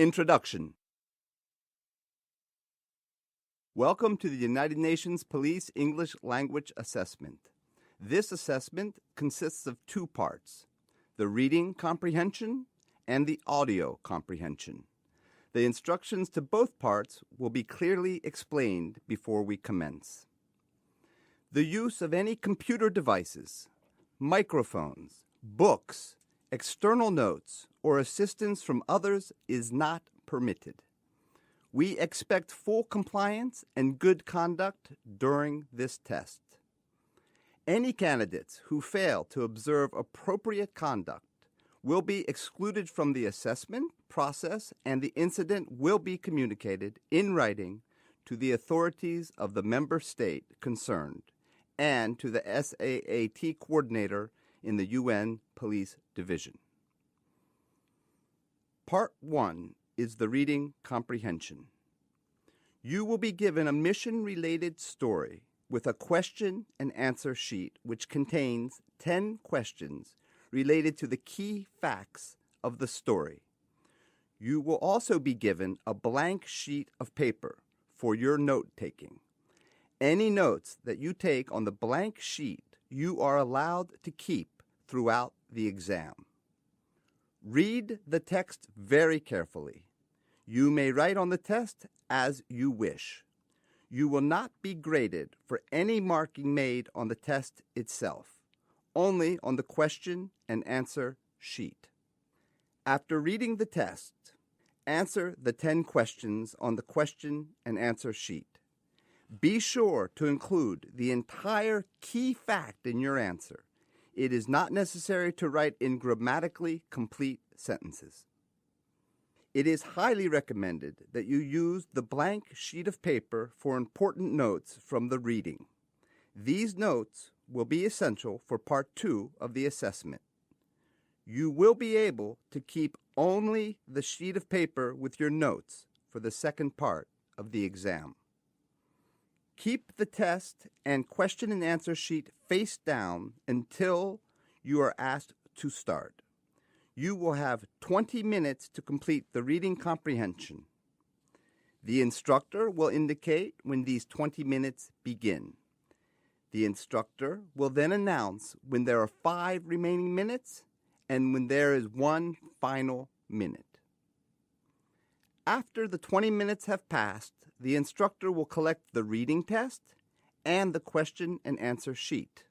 Introduction. Welcome to the United Nations Police English Language Assessment. This assessment consists of two parts, the reading comprehension and the audio comprehension. The instructions to both parts will be clearly explained before we commence. The use of any computer devices, microphones, books, external notes, or assistance from others is not permitted. We expect full compliance and good conduct during this test. Any candidates who fail to observe appropriate conduct will be excluded from the assessment process, and the incident will be communicated in writing to the authorities of the member state concerned and to the SAAT coordinator in the UN Police Division. Part 1 is the reading comprehension. You will be given a mission-related story with a question and answer sheet which contains 10 questions related to the key facts of the story. You will also be given a blank sheet of paper for your note-taking. Any notes that you take on the blank sheet you are allowed to keep throughout the exam. Read the text very carefully. You may write on the test as you wish. You will not be graded for any marking made on the test itself, only on the question and answer sheet. After reading the test, answer the 10 questions on the question and answer sheet. Be sure to include the entire key fact in your answer. It is not necessary to write in grammatically complete sentences. It is highly recommended that you use the blank sheet of paper for important notes from the reading. These notes will be essential for Part 2 of the assessment. You will be able to keep only the sheet of paper with your notes for the second part of the exam. Keep the test and question and answer sheet face down until you are asked to start. You will have 20 minutes to complete the reading comprehension. The instructor will indicate when these 20 minutes begin. The instructor will then announce when there are 5 remaining minutes and when there is 1 final minute. After the 20 minutes have passed, the instructor will collect the reading test and the question and answer sheet.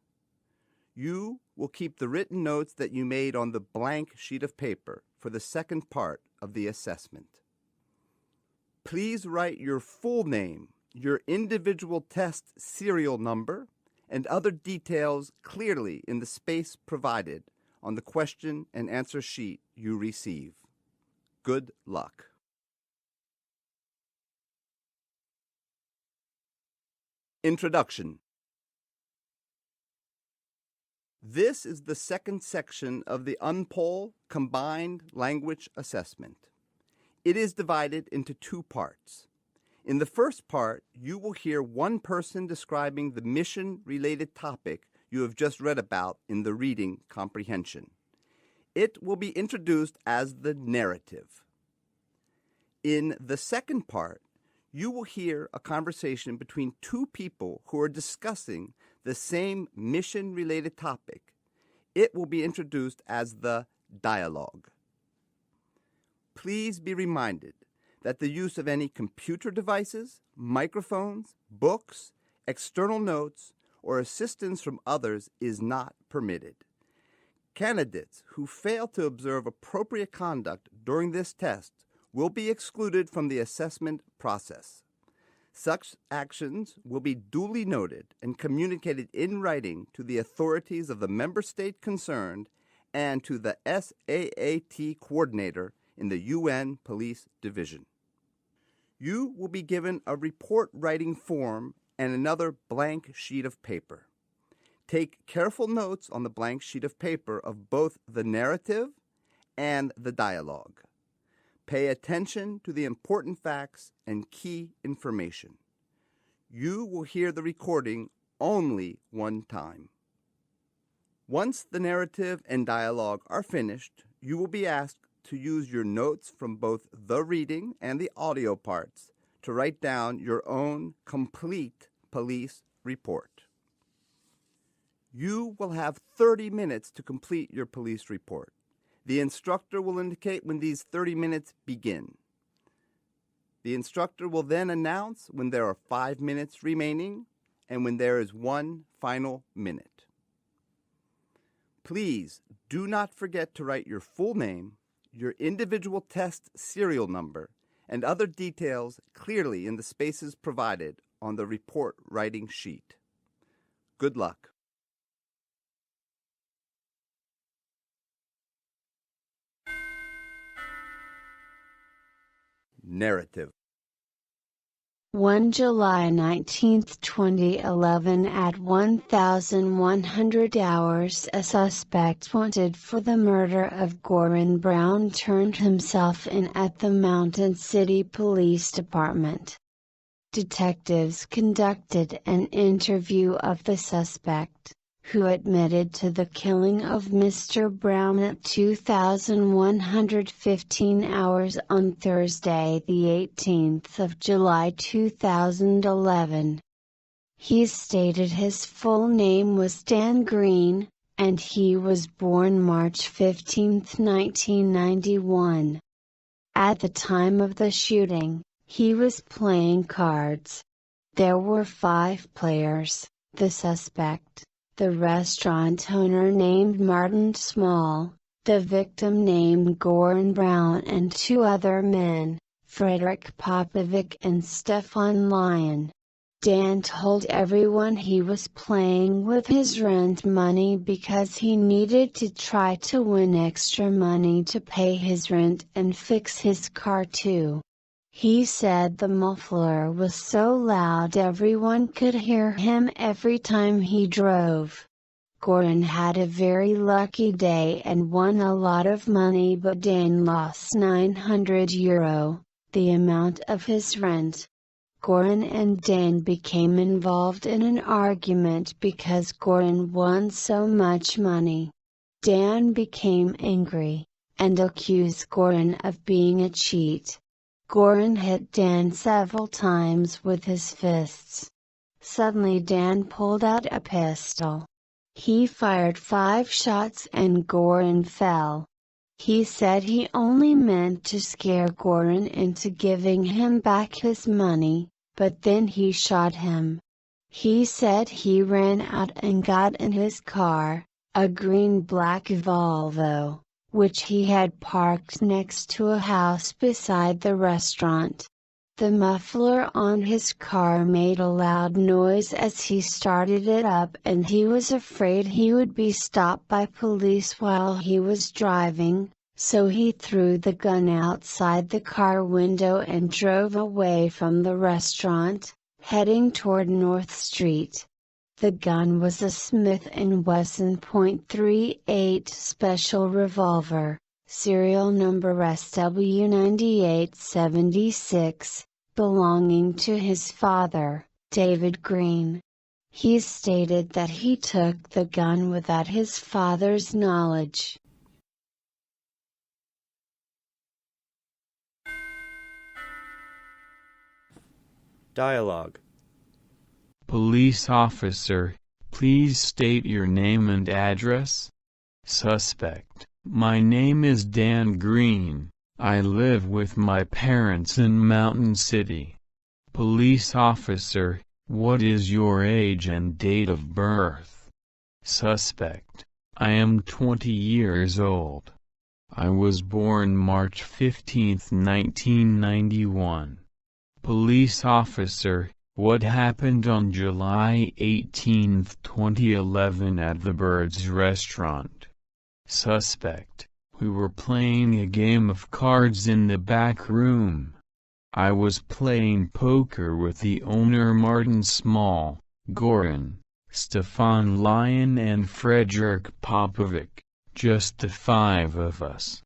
You will keep the written notes that you made on the blank sheet of paper for the second part of the assessment. Please write your full name, your individual test serial number, and other details clearly in the space provided on the question and answer sheet you receive. Good luck. Introduction. This is the second section of the UNPOL Combined Language Assessment. It is divided into 2 parts. In the first part, you will hear one person describing the mission-related topic you have just read about in the reading comprehension. It will be introduced as the narrative. In the second part, you will hear a conversation between 2 people who are discussing the same mission-related topic. It will be introduced as the dialogue. Please be reminded that the use of any computer devices, microphones, books, external notes, or assistance from others is not permitted. Candidates who fail to observe appropriate conduct during this test will be excluded from the assessment process. Such actions will be duly noted and communicated in writing to the authorities of the member state concerned and to the SAAT coordinator in the UN Police Division. You will be given a report writing form and another blank sheet of paper. Take careful notes on the blank sheet of paper of both the narrative and the dialogue. Pay attention to the important facts and key information. You will hear the recording only one time. Once the narrative and dialogue are finished, you will be asked to use your notes from both the reading and the audio parts to write down your own complete police report. You will have 30 minutes to complete your police report. The instructor will indicate when these 30 minutes begin. The instructor will then announce when there are 5 minutes remaining and when there is one final minute. Please do not forget to write your full name, your individual test serial number, and other details clearly in the spaces provided on the report writing sheet. Good luck. Narrative. 1 July 19, 2011 at 1100 hours, a suspect wanted for the murder of Goran Brown turned himself in at the Mountain City Police Department. Detectives conducted an interview of the suspect, who admitted to the killing of Mr. Brown at 2115 hours on Thursday the 18th of July 2011. He stated his full name was Dan Green, and he was born March 15, 1991. At the time of the shooting, he was playing cards. There were 5 players, the suspect, the restaurant owner named Martin Small, the victim named Goran Brown, and 2 other men, Frederick Popovic and Stefan Lyon. Dan told everyone he was playing with his rent money because he needed to try to win extra money to pay his rent and fix his car too. He said the muffler was so loud everyone could hear him every time he drove. Goran had a very lucky day and won a lot of money, but Dan lost €900, the amount of his rent. Goran and Dan became involved in an argument because Goran won so much money. Dan became angry, and accused Goran of being a cheat. Goran hit Dan several times with his fists. Suddenly Dan pulled out a pistol. He fired 5 shots and Goran fell. He said he only meant to scare Goran into giving him back his money, but then he shot him. He said he ran out and got in his car, a green-black Volvo, which he had parked next to a house beside the restaurant. The muffler on his car made a loud noise as he started it up, and he was afraid he would be stopped by police while he was driving, so he threw the gun outside the car window and drove away from the restaurant, heading toward North Street. The gun was a Smith & Wesson .38 special revolver, serial number SW9876, belonging to his father, David Green. He stated that he took the gun without his father's knowledge. Dialogue. Police officer, please state your name and address. Suspect, my name is Dan Green. I live with my parents in Mountain City. Police officer, what is your age and date of birth? Suspect, I am 20 years old. I was born March 15, 1991. Police officer, what happened on July 18, 2011 at the Birds restaurant? Suspect, we were playing a game of cards in the back room. I was playing poker with the owner Martin Small, Goran, Stefan Lyon and Frederick Popovic, just the 5 of us.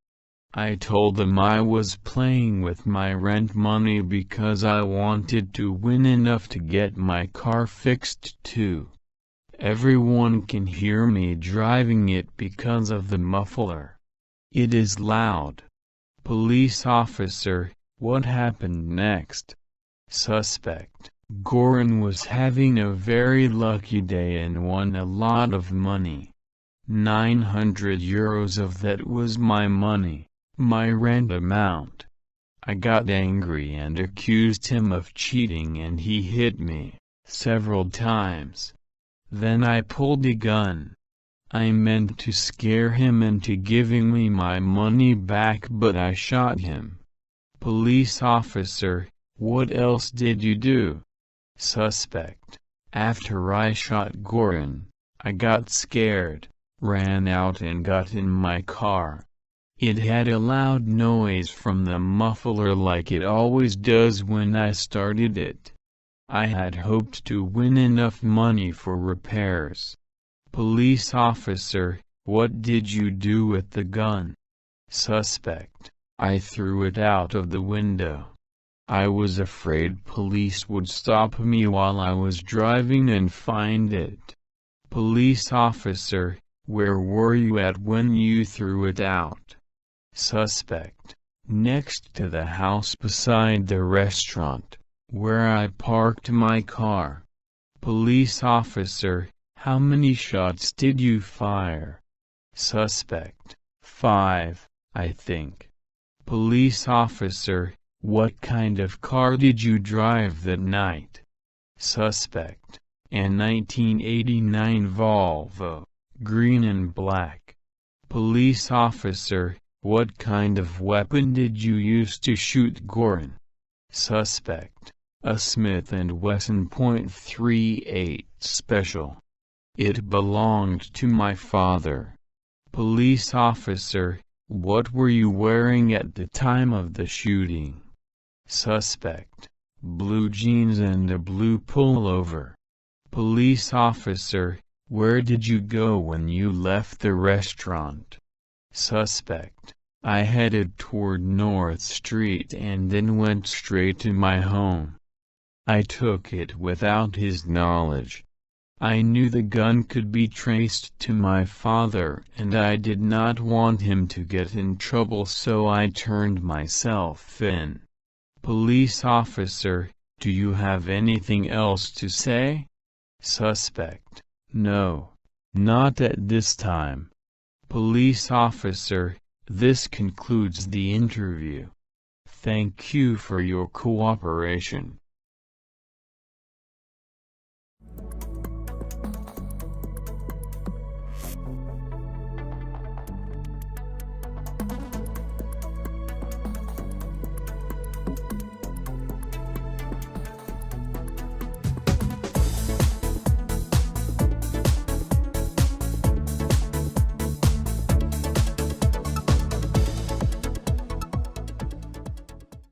I told them I was playing with my rent money because I wanted to win enough to get my car fixed too. Everyone can hear me driving it because of the muffler. It is loud. Police officer, what happened next? Suspect, Goran was having a very lucky day and won a lot of money. 900 euros of that was my money, my rent amount. I got angry and accused him of cheating and he hit me several times. Then I pulled a gun. I meant to scare him into giving me my money back, but I shot him. Police officer, what else did you do? Suspect, after I shot Goran, I got scared, ran out and got in my car. It had a loud noise from the muffler like it always does when I started it. I had hoped to win enough money for repairs. Police officer, what did you do with the gun? Suspect, I threw it out of the window. I was afraid police would stop me while I was driving and find it. Police officer, where were you at when you threw it out? Suspect, next to the house beside the restaurant, where I parked my car. Police officer, how many shots did you fire? Suspect, 5, I think. Police officer, what kind of car did you drive that night? Suspect, a 1989 Volvo, green and black. Police officer, what kind of weapon did you use to shoot Goran? Suspect, a Smith & Wesson .38 Special. It belonged to my father. Police officer, what were you wearing at the time of the shooting? Suspect, blue jeans and a blue pullover. Police officer, where did you go when you left the restaurant? Suspect, I headed toward North Street and then went straight to my home. I took it without his knowledge. I knew the gun could be traced to my father and I did not want him to get in trouble, so I turned myself in. Police officer, do you have anything else to say? Suspect, no, not at this time. Police officer, this concludes the interview. Thank you for your cooperation.